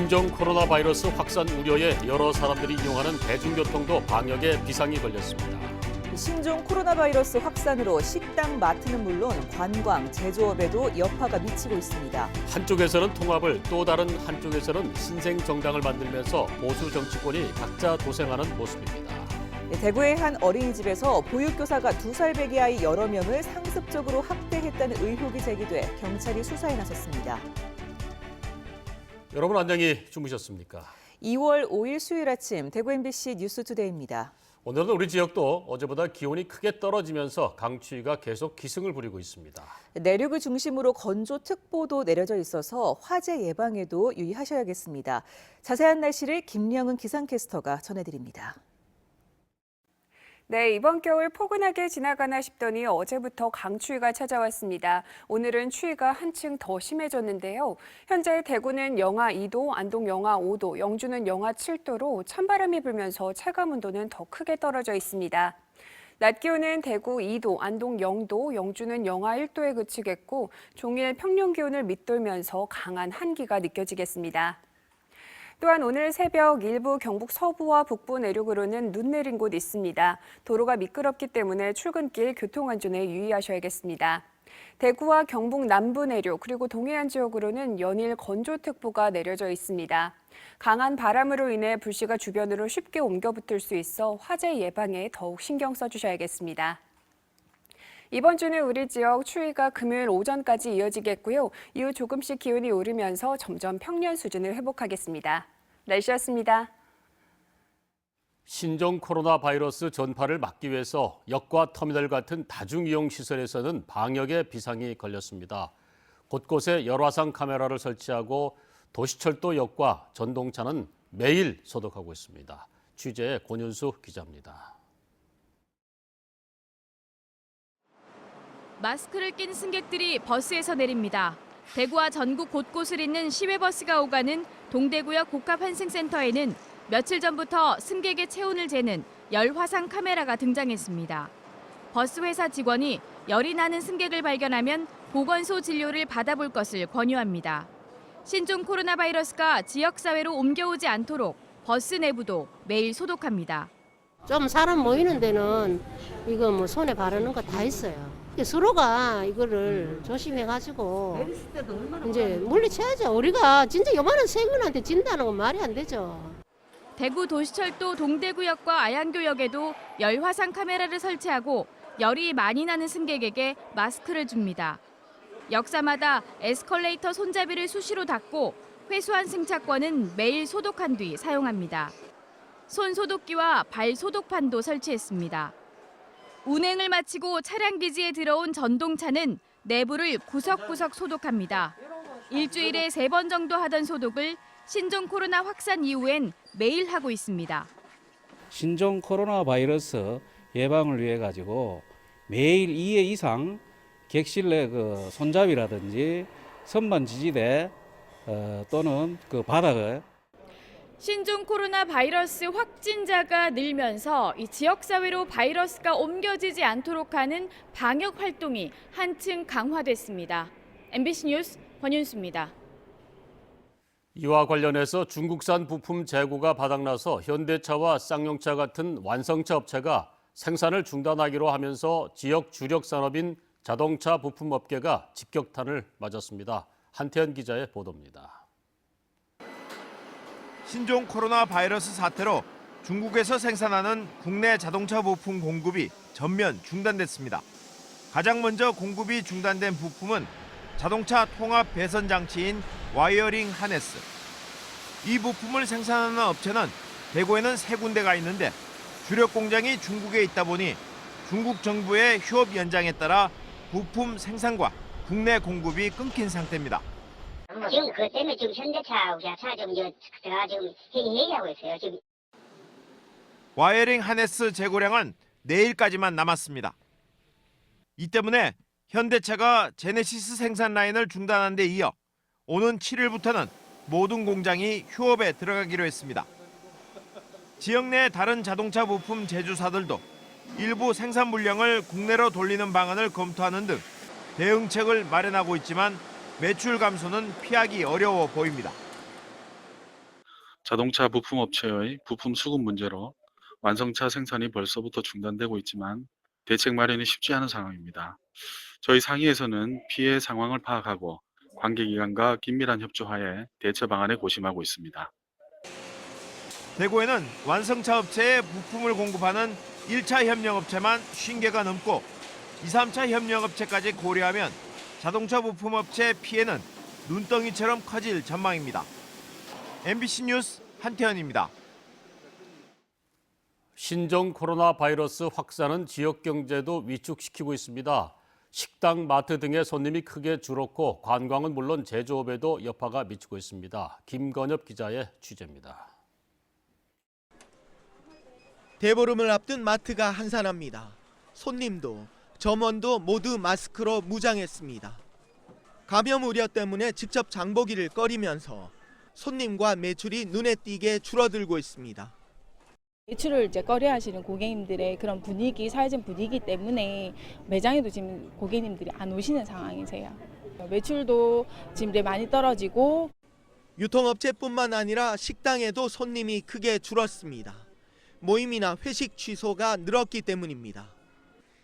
신종 코로나 바이러스 확산 우려에 여러 사람들이 이용하는 대중교통도 방역에 비상이 걸렸습니다. 신종 코로나 바이러스 확산으로 식당, 마트는 물론 관광, 제조업에도 여파가 미치고 있습니다. 한쪽에서는 통합을, 또 다른 한쪽에서는 신생 정당을 만들면서 보수 정치권이 각자 도생하는 모습입니다. 대구의 한 어린이집에서 보육교사가 2살 배기 아이 여러 명을 상습적으로 학대했다는 의혹이 제기돼 경찰이 수사에 나섰습니다. 여러분 안녕히 주무셨습니까? 2월 5일 수요일 아침 대구 MBC 뉴스투데이입니다. 오늘은 우리 지역도 어제보다 기온이 크게 떨어지면서 강추위가 계속 기승을 부리고 있습니다. 내륙을 중심으로 건조특보도 내려져 있어서 화재 예방에도 유의하셔야겠습니다. 자세한 날씨를 김령은 기상캐스터가 전해드립니다. 네, 이번 겨울 포근하게 지나가나 싶더니 어제부터 강추위가 찾아왔습니다. 오늘은 추위가 한층 더 심해졌는데요. 현재 대구는 영하 2도, 안동 영하 5도, 영주는 영하 7도로 찬바람이 불면서 체감 온도는 더 크게 떨어져 있습니다. 낮 기온은 대구 2도, 안동 0도, 영주는 영하 1도에 그치겠고 종일 평년 기온을 밑돌면서 강한 한기가 느껴지겠습니다. 또한 오늘 새벽 일부 경북 서부와 북부 내륙으로는 눈 내린 곳 있습니다. 도로가 미끄럽기 때문에 출근길 교통안전에 유의하셔야겠습니다. 대구와 경북 남부 내륙 그리고 동해안 지역으로는 연일 건조특보가 내려져 있습니다. 강한 바람으로 인해 불씨가 주변으로 쉽게 옮겨붙을 수 있어 화재 예방에 더욱 신경 써주셔야겠습니다. 이번 주는 우리 지역 추위가 금요일 오전까지 이어지겠고요. 이후 조금씩 기온이 오르면서 점점 평년 수준을 회복하겠습니다. 날씨였습니다. 신종 코로나 바이러스 전파를 막기 위해서 역과 터미널 같은 다중이용 시설에서는 방역에 비상이 걸렸습니다. 곳곳에 열화상 카메라를 설치하고 도시철도 역과 전동차는 매일 소독하고 있습니다. 취재의 권윤수 기자입니다. 마스크를 낀 승객들이 버스에서 내립니다. 대구와 전국 곳곳을 잇는 시외버스가 오가는 동대구역 복합환승센터에는 며칠 전부터 승객의 체온을 재는 열화상 카메라가 등장했습니다. 버스 회사 직원이 열이 나는 승객을 발견하면 보건소 진료를 받아볼 것을 권유합니다. 신종 코로나 바이러스가 지역사회로 옮겨오지 않도록 버스 내부도 매일 소독합니다. 좀 사람 모이는 데는 이거 뭐 손에 바르는 거 다 있어요. 서로가 이거를 조심해가지고 이제 물리쳐야죠. 우리가 진짜 요만한 세균한테 진다는 건 말이 안 되죠. 대구 도시철도 동대구역과 아양교역에도 열화상 카메라를 설치하고 열이 많이 나는 승객에게 마스크를 줍니다. 역사마다 에스컬레이터 손잡이를 수시로 닫고 회수한 승차권은 매일 소독한 뒤 사용합니다. 손 소독기와 발 소독판도 설치했습니다. 운행을 마치고 차량 기지에 들어온 전동차는 내부를 구석구석 소독합니다. 일주일에 3번 정도 하던 소독을 신종 코로나 확산 이후엔 매일 하고 있습니다. 신종 코로나 바이러스 예방을 위해 가지고 매일 2회 이상 객실 내 그 손잡이라든지 선반 지지대 또는 그 바닥을 신종 코로나 바이러스 확진자가 늘면서 이 지역사회로 바이러스가 옮겨지지 않도록 하는 방역 활동이 한층 강화됐습니다. MBC 뉴스 권윤수입니다. 이와 관련해서 중국산 부품 재고가 바닥나서 현대차와 쌍용차 같은 완성차 업체가 생산을 중단하기로 하면서 지역 주력 산업인 자동차 부품 업계가 직격탄을 맞았습니다. 한태현 기자의 보도입니다. 신종 코로나 바이러스 사태로 중국에서 생산하는 국내 자동차 부품 공급이 전면 중단됐습니다. 가장 먼저 공급이 중단된 부품은 자동차 통합 배선 장치인 와이어링 하네스. 이 부품을 생산하는 업체는 대구에는 3군데가 있는데 주력 공장이 중국에 있다 보니 중국 정부의 휴업 연장에 따라 부품 생산과 국내 공급이 끊긴 상태입니다. 지금 그것 때문에 지금 현대차하고 기아차 제가 지금 얘기하고 있어요. 지금. 와이어링 하네스 재고량은 내일까지만 남았습니다. 이 때문에 현대차가 제네시스 생산 라인을 중단한 데 이어 오는 7일부터는 모든 공장이 휴업에 들어가기로 했습니다. 지역 내 다른 자동차 부품 제조사들도 일부 생산 물량을 국내로 돌리는 방안을 검토하는 등 대응책을 마련하고 있지만 매출 감소는 피하기 어려워 보입니다. 자동차 부품업체의 부품 수급 문제로 완성차 생산이 벌써부터 중단되고 있지만 대책 마련이 쉽지 않은 상황입니다. 저희 상위에서는 피해 상황을 파악하고 관계기관과 긴밀한 협조하에 대처 방안에 고심하고 있습니다. 대구에는 완성차 업체에 부품을 공급하는 1차 협력업체만 50개가 넘고 2, 3차 협력업체까지 고려하면 자동차 부품업체 피해는 눈덩이처럼 커질 전망입니다. MBC 뉴스 한태현입니다. 신종 코로나 바이러스 확산은 지역 경제도 위축시키고 있습니다. 식당, 마트 등의 손님이 크게 줄었고 관광은 물론 제조업에도 여파가 미치고 있습니다. 김건엽 기자의 취재입니다. 대보름을 앞둔 마트가 한산합니다. 손님도 점원도 모두 마스크로 무장했습니다. 감염 우려 때문에 직접 장보기를 꺼리면서 손님과 매출이 눈에 띄게 줄어들고 있습니다. 매출을 이제 꺼려하시는 고객님들의 그런 분위기, 사회적 분위기 때문에 매장에도 지금 고객님들이 안 오시는 상황이세요. 매출도 지금 많이 떨어지고 유통업체뿐만 아니라 식당에도 손님이 크게 줄었습니다. 모임이나 회식 취소가 늘었기 때문입니다.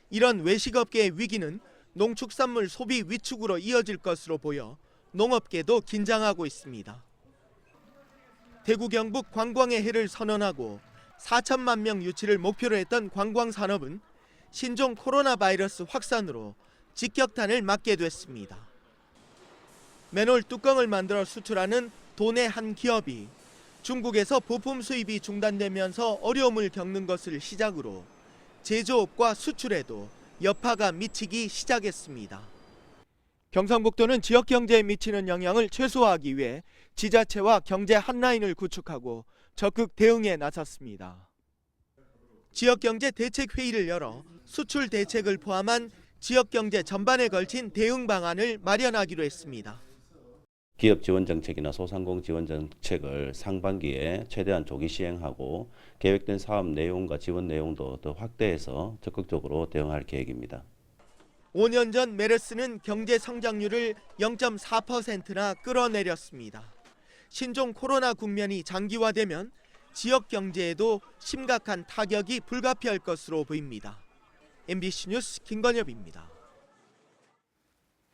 이런 외식업계의 위기는 농축산물 소비 위축으로 이어질 것으로 보여 농업계도 긴장하고 있습니다. 대구 경북 관광의 해를 선언하고 4천만 명 유치를 목표로 했던 관광산업은 신종 코로나 바이러스 확산으로 직격탄을 맞게 됐습니다. 맨홀 뚜껑을 만들어 수출하는 도내 한 기업이 중국에서 부품 수입이 중단되면서 어려움을 겪는 것을 시작으로 제조업과 수출에도 여파가 미치기 시작했습니다. 경상북도는 지역 경제에 미치는 영향을 최소화하기 위해 지자체와 경제 한라인을 구축하고 적극 대응에 나섰습니다. 지역 경제 대책 회의를 열어 수출 대책을 포함한 지역 경제 전반에 걸친 대응 방안을 마련하기로 했습니다. 기업 지원 정책이나 소상공 지원 정책을 상반기에 최대한 조기 시행하고 계획된 사업 내용과 지원 내용도 더 확대해서 적극적으로 대응할 계획입니다. 5년 전 메르스는 경제 성장률을 0.4%나 끌어내렸습니다. 신종 코로나 국면이 장기화되면 지역 경제에도 심각한 타격이 불가피할 것으로 보입니다. MBC 뉴스 김건엽입니다.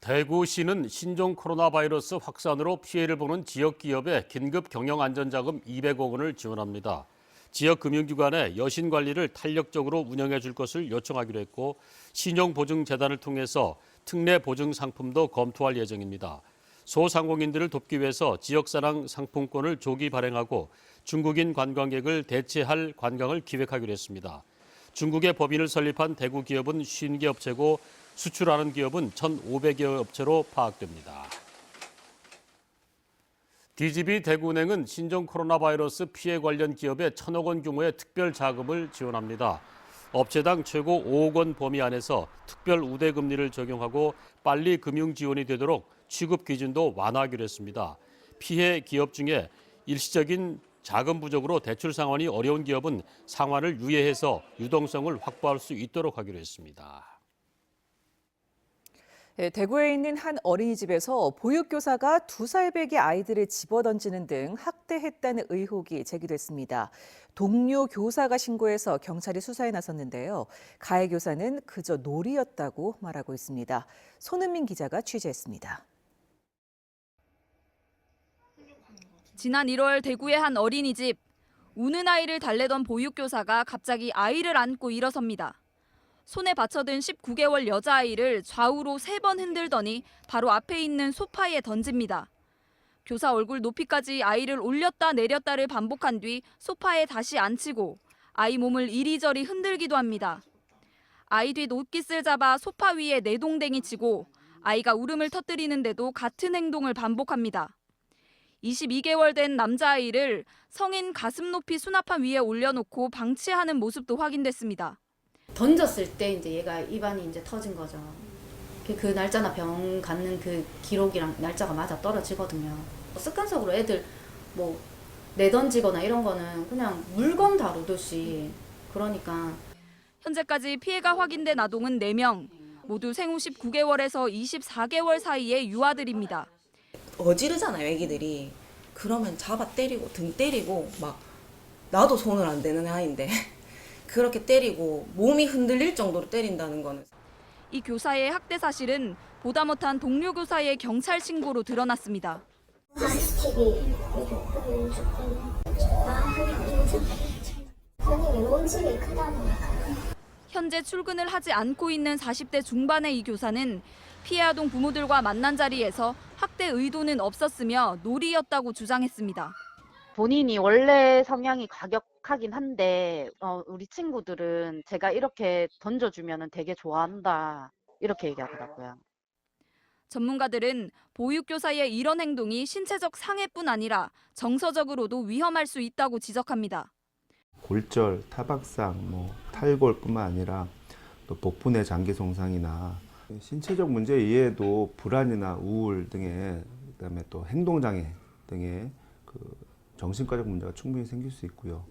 대구시는 신종 코로나 바이러스 확산으로 피해를 보는 지역 기업에 긴급 경영 안전자금 200억 원을 지원합니다. 지역 금융기관의 여신 관리를 탄력적으로 운영해 줄 것을 요청하기로 했고 신용보증재단을 통해서 특례 보증 상품도 검토할 예정입니다. 소상공인들을 돕기 위해서 지역사랑 상품권을 조기 발행하고 중국인 관광객을 대체할 관광을 기획하기로 했습니다. 중국의 법인을 설립한 대구 기업은 50개 업체고 수출하는 기업은 1,500여 업체로 파악됩니다. DGB 대구은행은 신종 코로나 바이러스 피해 관련 기업에 1,000억 원 규모의 특별 자금을 지원합니다. 업체당 최고 5억 원 범위 안에서 특별 우대 금리를 적용하고 빨리 금융 지원이 되도록 취급 기준도 완화하기로 했습니다. 피해 기업 중에 일시적인 자금 부족으로 대출 상환이 어려운 기업은 상환을 유예해서 유동성을 확보할 수 있도록 하기로 했습니다. 대구에 있는 한 어린이집에서 보육교사가 2살배기 아이들을 집어던지는 등 학대했다는 의혹이 제기됐습니다. 동료 교사가 신고해서 경찰이 수사에 나섰는데요. 가해 교사는 그저 놀이였다고 말하고 있습니다. 손은민 기자가 취재했습니다. 지난 1월 대구의 한 어린이집. 우는 아이를 달래던 보육교사가 갑자기 아이를 안고 일어섭니다. 손에 받쳐든 19개월 여자아이를 좌우로 3번 흔들더니 바로 앞에 있는 소파에 던집니다. 교사 얼굴 높이까지 아이를 올렸다 내렸다를 반복한 뒤 소파에 다시 앉히고 아이 몸을 이리저리 흔들기도 합니다. 아이 뒷 옷깃을 잡아 소파 위에 내동댕이 치고 아이가 울음을 터뜨리는데도 같은 행동을 반복합니다. 22개월 된 남자아이를 성인 가슴 높이 수납판 위에 올려놓고 방치하는 모습도 확인됐습니다. 던졌을 때 이제 얘가 입안이 이제 터진 거죠. 그 날짜나 병 갖는 그 기록이랑 날짜가 맞아 떨어지거든요. 습관적으로 애들 뭐 내던지거나 이런 거는 그냥 물건 다루듯이 그러니까. 현재까지 피해가 확인된 아동은 4명, 모두 생후 19개월에서 24개월 사이의 유아들입니다. 어지르잖아요, 애기들이. 그러면 잡아 때리고 등 때리고 막 나도 손을 안 대는 아이인데 그렇게 때리고 몸이 흔들릴 정도로 때린다는 거는. 이 교사의 학대 사실은 보다 못한 동료 교사의 경찰 신고로 드러났습니다. 현재 출근을 하지 않고 있는 40대 중반의 이 교사는 피해 아동 부모들과 만난 자리에서 학대 의도는 없었으며 놀이였다고 주장했습니다. 본인이 원래 성향이 과격하긴 한데 우리 친구들은 제가 이렇게 던져주면 되게 좋아한다 이렇게 얘기하더라고요. 전문가들은 보육교사의 이런 행동이 신체적 상해뿐 아니라 정서적으로도 위험할 수 있다고 지적합니다. 골절, 타박상, 탈골뿐만 아니라 또 복부내 장기 손상이나 신체적 문제 이외에도 불안이나 우울 등의 그다음에 또 행동장애 등의 정신과적 문제가 충분히 생길 수 있고요.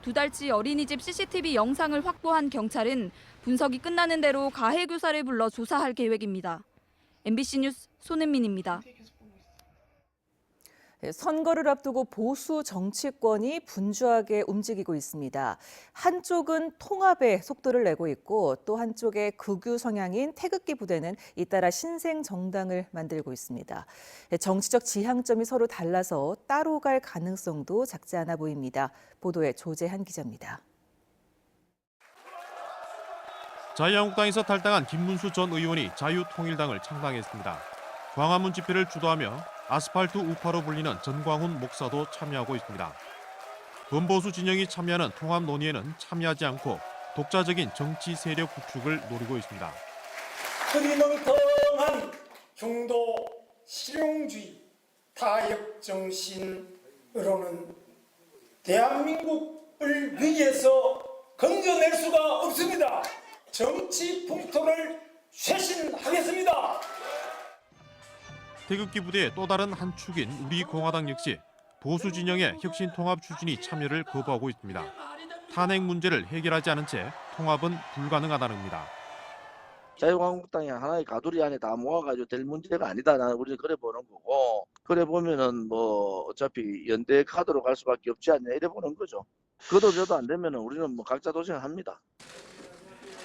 2달치 어린이집 CCTV 영상을 확보한 경찰은 분석이 끝나는 대로 가해 교사를 불러 조사할 계획입니다. MBC 뉴스 손은민입니다. 선거를 앞두고 보수 정치권이 분주하게 움직이고 있습니다. 한쪽은 통합에 속도를 내고 있고 또 한쪽의 극우 성향인 태극기 부대는 잇따라 신생 정당을 만들고 있습니다. 정치적 지향점이 서로 달라서 따로 갈 가능성도 작지 않아 보입니다. 보도에 조재한 기자입니다. 자유한국당에서 탈당한 김문수 전 의원이 자유통일당을 창당했습니다. 광화문 집회를 주도하며 아스팔트 우파로 불리는 전광훈 목사도 참여하고 있습니다. 범보수 진영이 참여하는 통합 논의에는 참여하지 않고 독자적인 정치 세력 구축을 노리고 있습니다. 흐리멍텅한 중도 실용주의 타협 정신으로는 대한민국을 위기에서 건져낼 수가 없습니다. 정치 풍토를 쇄신하겠습니다. 태극기 부대의 또 다른 한 축인 우리공화당 역시 보수 진영의 혁신통합 추진이 참여를 거부하고 있습니다. 탄핵 문제를 해결하지 않은 채 통합은 불가능하다는 겁니다. 자유한국당이 하나의 가두리 안에 다 모아가지고 될 문제가 아니다. 나는 우리는 그래 보는 거고, 그래 보면은 어차피 연대 카드로 갈 수밖에 없지 않냐 이래 보는 거죠. 그도 저도 안 되면은 우리는 각자 도생합니다.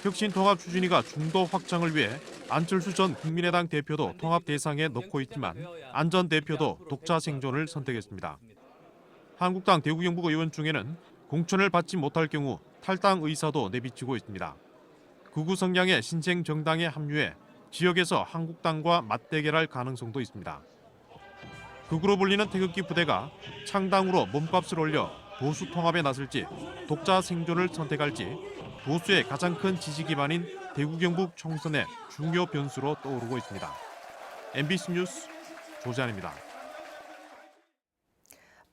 혁신통합 추진위가 중도 확장을 위해 안철수 전 국민의당 대표도 통합 대상에 넣고 있지만 안 전 대표도 독자 생존을 선택했습니다. 한국당 대구경북 의원 중에는 공천을 받지 못할 경우 탈당 의사도 내비치고 있습니다. 극우 성향의 신생 정당에 합류해 지역에서 한국당과 맞대결할 가능성도 있습니다. 극우로 불리는 태극기 부대가 창당으로 몸값을 올려 보수 통합에 나설지 독자 생존을 선택할지 보수의 가장 큰 지지 기반인 대구 경북 총선의 중요 변수로 떠오르고 있습니다. MBC 뉴스 조재환입니다.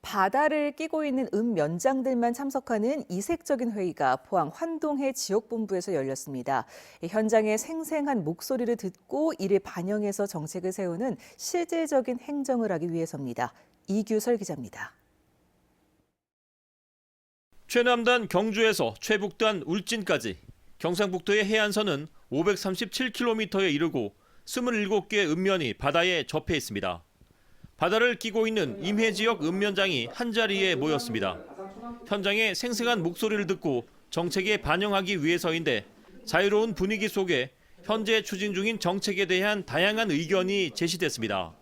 바다를 끼고 있는 읍면장들만 참석하는 이색적인 회의가 포항 환동해 지역본부에서 열렸습니다. 현장의 생생한 목소리를 듣고 이를 반영해서 정책을 세우는 실질적인 행정을 하기 위해서입니다. 이규설 기자입니다. 최남단 경주에서 최북단 울진까지 경상북도의 해안선은 537km에 이르고 27개의 읍면이 바다에 접해 있습니다. 바다를 끼고 있는 임해 지역 읍면장이 한자리에 모였습니다. 현장의 생생한 목소리를 듣고 정책에 반영하기 위해서인데 자유로운 분위기 속에 현재 추진 중인 정책에 대한 다양한 의견이 제시됐습니다.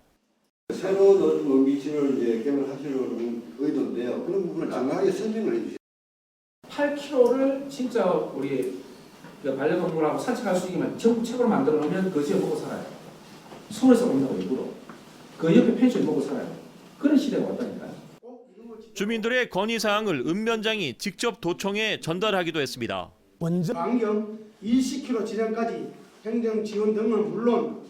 새로운 미신을 이제 개발하시려는 의도인데요. 그런 부분을 장관하게 설명을 해주세요. 8km를 진짜 우리 반려동물하고 산책할 수 있게만 전부 책으로 만들어 놓으면 그 지역 먹고 살아요. 서울에서 온다고 일부러. 그 옆에 펜션 먹고 살아요. 그런 시대가 왔다니까요. 주민들의 건의사항을 읍면장이 직접 도청에 전달하기도 했습니다. 먼저 반경 20km 지점까지 행정 지원 등은 물론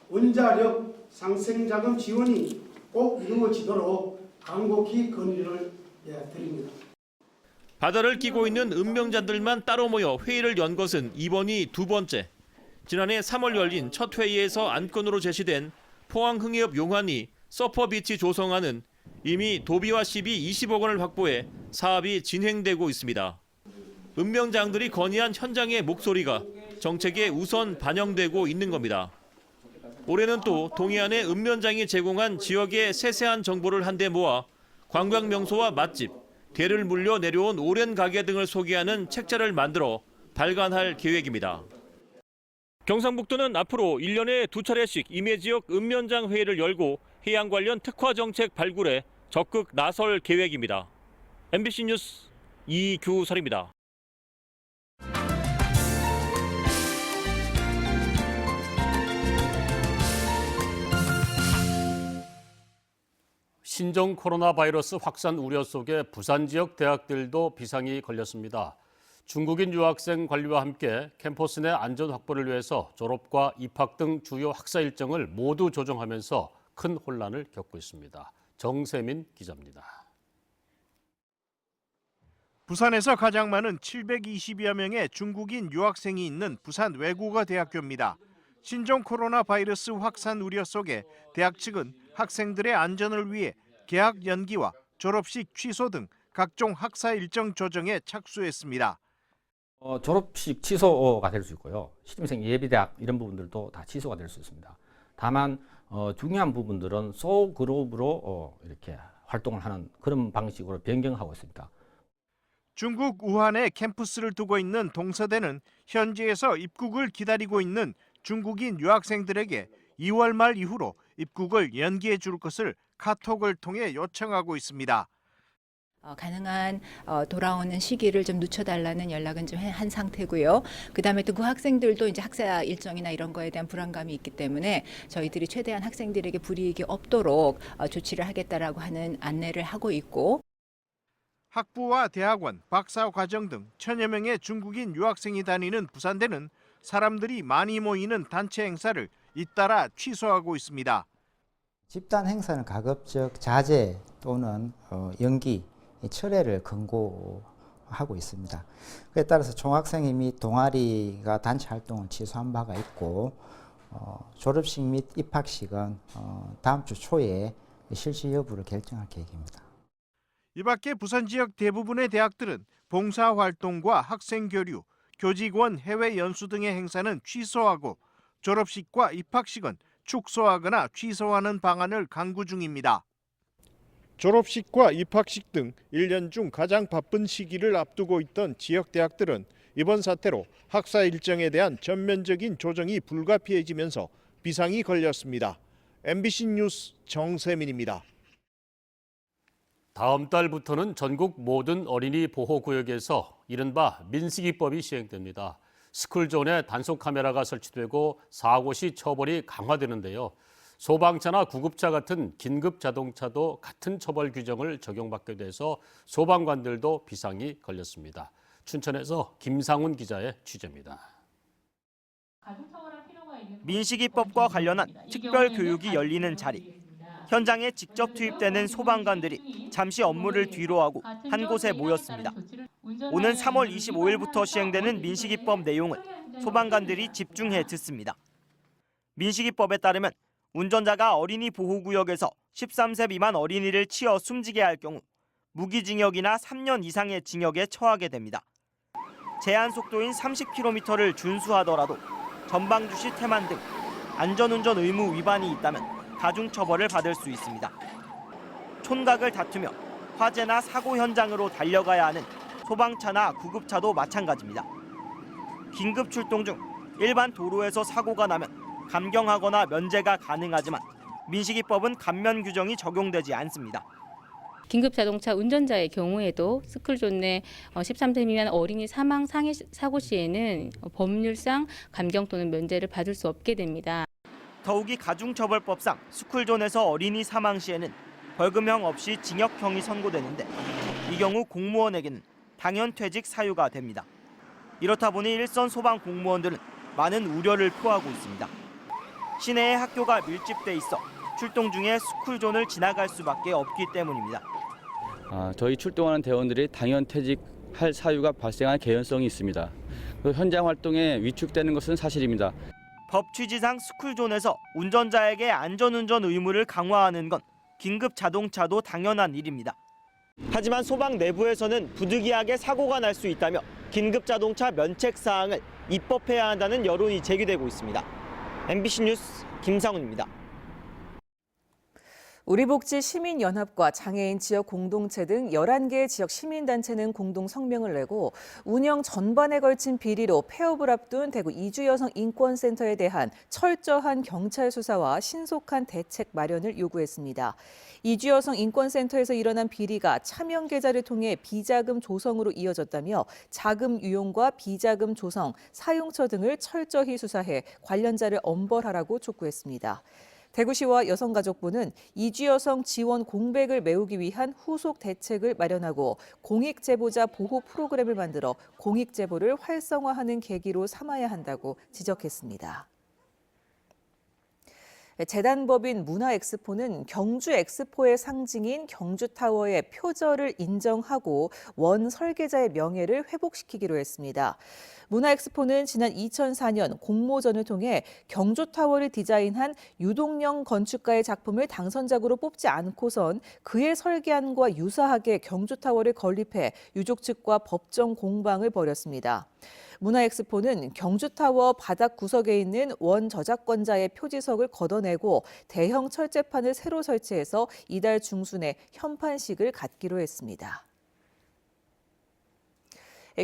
원자력 상생자금 지원이 꼭 이루어지도록 간곡히 건의를 드립니다. 바다를 끼고 있는 읍면장들만 따로 모여 회의를 연 것은 이번이 두 번째. 지난해 3월 열린 첫 회의에서 안건으로 제시된 포항 흥해읍 용환이 서퍼비치 조성안은 이미 도비와 시비 20억 원을 확보해 사업이 진행되고 있습니다. 읍면장들이 건의한 현장의 목소리가 정책에 우선 반영되고 있는 겁니다. 올해는 또 동해안의 읍면장이 제공한 지역의 세세한 정보를 한데 모아 관광 명소와 맛집, 대를 물려 내려온 오랜 가게 등을 소개하는 책자를 만들어 발간할 계획입니다. 경상북도는 앞으로 1년에 2차례씩 임해 지역 읍면장 회의를 열고 해양 관련 특화 정책 발굴에 적극 나설 계획입니다. MBC 뉴스 이규설입니다. 신종 코로나 바이러스 확산 우려 속에 부산 지역 대학들도 비상이 걸렸습니다. 중국인 유학생 관리와 함께 캠퍼스 내 안전 확보를 위해서 졸업과 입학 등 주요 학사 일정을 모두 조정하면서 큰 혼란을 겪고 있습니다. 정세민 기자입니다. 부산에서 가장 많은 720여 명의 중국인 유학생이 있는 부산 외국어대학교입니다. 신종 코로나 바이러스 확산 우려 속에 대학 측은 학생들의 안전을 위해 개학 연기와 졸업식 취소 등 각종 학사 일정 조정에 착수했습니다. 졸업식 취소가 될 수 있고요. 신입생 예비대학 이런 부분들도 다 취소가 될 수 있습니다. 다만 중요한 부분들은 소그룹으로 이렇게 활동을 하는 그런 방식으로 변경하고 있습니다. 중국 우한에 캠퍼스를 두고 있는 동서대는 현지에서 입국을 기다리고 있는 중국인 유학생들에게 2월 말 이후로 입국을 연기해 줄 것을 카톡을 통해 요청하고 있습니다. 가능한 돌아오는 시기를 좀 늦춰달라는 연락은 좀 한 상태고요. 그다음에 또 그 학생들도 이제 학사 일정이나 이런 거에 대한 불안감이 있기 때문에 저희들이 최대한 학생들에게 불이익이 없도록 조치를 하겠다라고 하는 안내를 하고 있고. 학부와 대학원, 박사과정 등 1000여 명의 중국인 유학생이 다니는 부산대는 사람들이 많이 모이는 단체 행사를 잇따라 취소하고 있습니다. 집단 행사는 가급적 자제 또는 연기, 철회를 권고하고 있습니다. 그에 따라서 총학생회 및 동아리가 단체 활동을 취소한 바가 있고 졸업식 및 입학식은 다음 주 초에 실시 여부를 결정할 계획입니다. 이 밖에 부산 지역 대부분의 대학들은 봉사활동과 학생교류, 교직원 해외 연수 등의 행사는 취소하고 졸업식과 입학식은 축소하거나 취소하는 방안을 강구 중입니다. 졸업식과 입학식 등 1년 중 가장 바쁜 시기를 앞두고 있던 지역 대학들은 이번 사태로 학사 일정에 대한 전면적인 조정이 불가피해지면서 비상이 걸렸습니다. MBC 뉴스 정세민입니다. 다음 달부터는 전국 모든 어린이 보호구역에서 이른바 민식이법이 시행됩니다. 스쿨존에 단속 카메라가 설치되고 사고 시 처벌이 강화되는데요. 소방차나 구급차 같은 긴급 자동차도 같은 처벌 규정을 적용받게 돼서 소방관들도 비상이 걸렸습니다. 춘천에서 김상훈 기자의 취재입니다. 민식이법과 관련한 특별 교육이 열리는 자리. 현장에 직접 투입되는 소방관들이 잠시 업무를 뒤로하고 한 곳에 모였습니다. 오는 3월 25일부터 시행되는 민식이법 내용을 소방관들이 집중해 듣습니다. 민식이법에 따르면 운전자가 어린이 보호구역에서 13세 미만 어린이를 치어 숨지게 할 경우 무기징역이나 3년 이상의 징역에 처하게 됩니다. 제한 속도인 30km를 준수하더라도 전방주시 태만 등 안전운전 의무 위반이 있다면 가중처벌을 받을 수 있습니다. 촌각을 다투며 화재나 사고 현장으로 달려가야 하는 소방차나 구급차도 마찬가지입니다. 긴급 출동 중 일반 도로에서 사고가 나면 감경하거나 면제가 가능하지만 민식이법은 감면 규정이 적용되지 않습니다. 긴급자동차 운전자의 경우에도 스쿨존 내 13세 미만 어린이 사망 상해 사고 시에는 법률상 감경 또는 면제를 받을 수 없게 됩니다. 더욱이 가중처벌법상 스쿨존에서 어린이 사망 시에는 벌금형 없이 징역형이 선고되는데 이 경우 공무원에게는 당연퇴직 사유가 됩니다. 이렇다 보니 일선 소방 공무원들은 많은 우려를 표하고 있습니다. 시내에 학교가 밀집돼 있어 출동 중에 스쿨존을 지나갈 수밖에 없기 때문입니다. 저희 출동하는 대원들이 당연퇴직할 사유가 발생할 개연성이 있습니다. 현장 활동에 위축되는 것은 사실입니다. 법 취지상 스쿨존에서 운전자에게 안전운전 의무를 강화하는 건 긴급 자동차도 당연한 일입니다. 하지만 소방 내부에서는 부득이하게 사고가 날 수 있다며 긴급 자동차 면책 사항을 입법해야 한다는 여론이 제기되고 있습니다. MBC 뉴스 김상훈입니다. 우리복지 시민연합과 장애인 지역 공동체 등 11개의 지역 시민단체는 공동 성명을 내고 운영 전반에 걸친 비리로 폐업을 앞둔 대구 이주여성인권센터에 대한 철저한 경찰 수사와 신속한 대책 마련을 요구했습니다. 이주여성인권센터에서 일어난 비리가 차명 계좌를 통해 비자금 조성으로 이어졌다며 자금 유용과 비자금 조성, 사용처 등을 철저히 수사해 관련자를 엄벌하라고 촉구했습니다. 대구시와 여성가족부는 이주여성 지원 공백을 메우기 위한 후속 대책을 마련하고 공익제보자 보호 프로그램을 만들어 공익제보를 활성화하는 계기로 삼아야 한다고 지적했습니다. 재단법인 문화엑스포는 경주 엑스포의 상징인 경주타워의 표절을 인정하고 원 설계자의 명예를 회복시키기로 했습니다. 문화엑스포는 지난 2004년 공모전을 통해 경주타워를 디자인한 유동영 건축가의 작품을 당선작으로 뽑지 않고선 그의 설계안과 유사하게 경주타워를 건립해 유족 측과 법정 공방을 벌였습니다. 문화엑스포는 경주타워 바닥 구석에 있는 원 저작권자의 표지석을 걷어내고 대형 철제판을 새로 설치해서 이달 중순에 현판식을 갖기로 했습니다.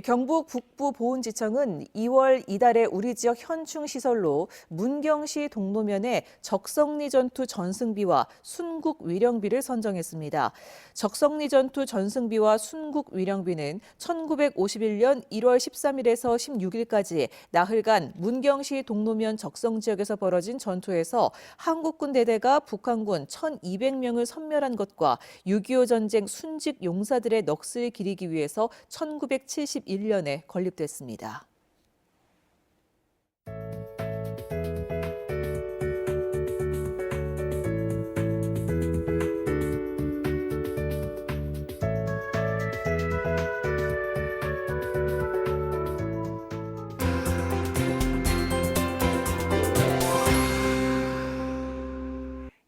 경북 북부보훈지청은 2월 이달에 우리 지역 현충시설로 문경시 동로면에 적성리 전투 전승비와 순국 위령비를 선정했습니다. 적성리 전투 전승비와 순국 위령비는 1951년 1월 13일에서 16일까지 나흘간 문경시 동로면 적성지역에서 벌어진 전투에서 한국군 대대가 북한군 1,200명을 섬멸한 것과 6.25 전쟁 순직 용사들의 넋을 기리기 위해서 1971년에 건립됐습니다.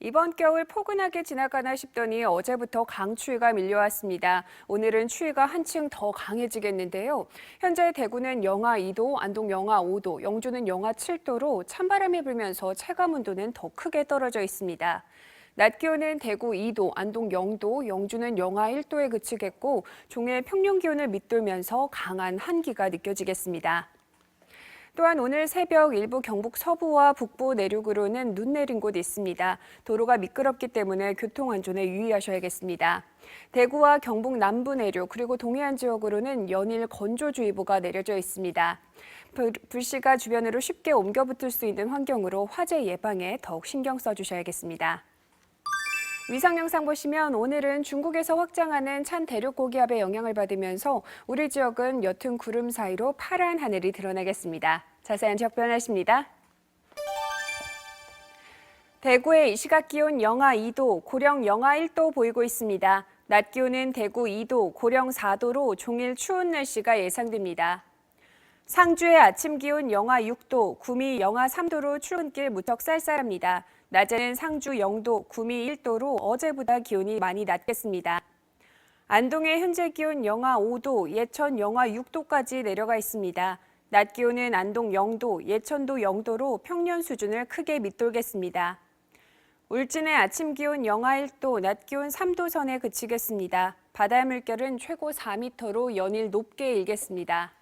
이번 겨울 포근하게 지나가나 싶더니 어제부터 강추위가 밀려왔습니다. 오늘은 추위가 한층 더 강해지겠는데요. 현재 대구는 영하 2도, 안동 영하 5도, 영주는 영하 7도로 찬바람이 불면서 체감온도는 더 크게 떨어져 있습니다. 낮 기온은 대구 2도, 안동 0도, 영주는 영하 1도에 그치겠고 종일 평년 기온을 밑돌면서 강한 한기가 느껴지겠습니다. 또한 오늘 새벽 일부 경북 서부와 북부 내륙으로는 눈 내린 곳 있습니다. 도로가 미끄럽기 때문에 교통안전에 유의하셔야겠습니다. 대구와 경북 남부 내륙 그리고 동해안 지역으로는 연일 건조주의보가 내려져 있습니다. 불씨가 주변으로 쉽게 옮겨 붙을 수 있는 환경으로 화재 예방에 더욱 신경 써주셔야겠습니다. 위상 영상 보시면 오늘은 중국에서 확장하는 찬 대륙 고기압의 영향을 받으면서 우리 지역은 옅은 구름 사이로 파란 하늘이 드러나겠습니다. 자세한 지역 변화입니다. 대구의 이 시각 기온 영하 2도, 고령 영하 1도 보이고 있습니다. 낮 기온은 대구 2도, 고령 4도로 종일 추운 날씨가 예상됩니다. 상주의 아침 기온 영하 6도, 구미 영하 3도로 출근길 무척 쌀쌀합니다. 낮에는 상주 0도, 구미 1도로 어제보다 기온이 많이 낮겠습니다. 안동의 현재 기온 영하 5도, 예천 영하 6도까지 내려가 있습니다. 낮 기온은 안동 0도, 예천도 0도로 평년 수준을 크게 밑돌겠습니다. 울진의 아침 기온 영하 1도, 낮 기온 3도 선에 그치겠습니다. 바다의 물결은 최고 4m로 연일 높게 일겠습니다.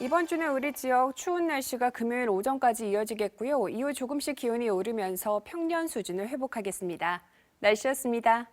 이번 주는 우리 지역 추운 날씨가 금요일 오전까지 이어지겠고요. 이후 조금씩 기온이 오르면서 평년 수준을 회복하겠습니다. 날씨였습니다.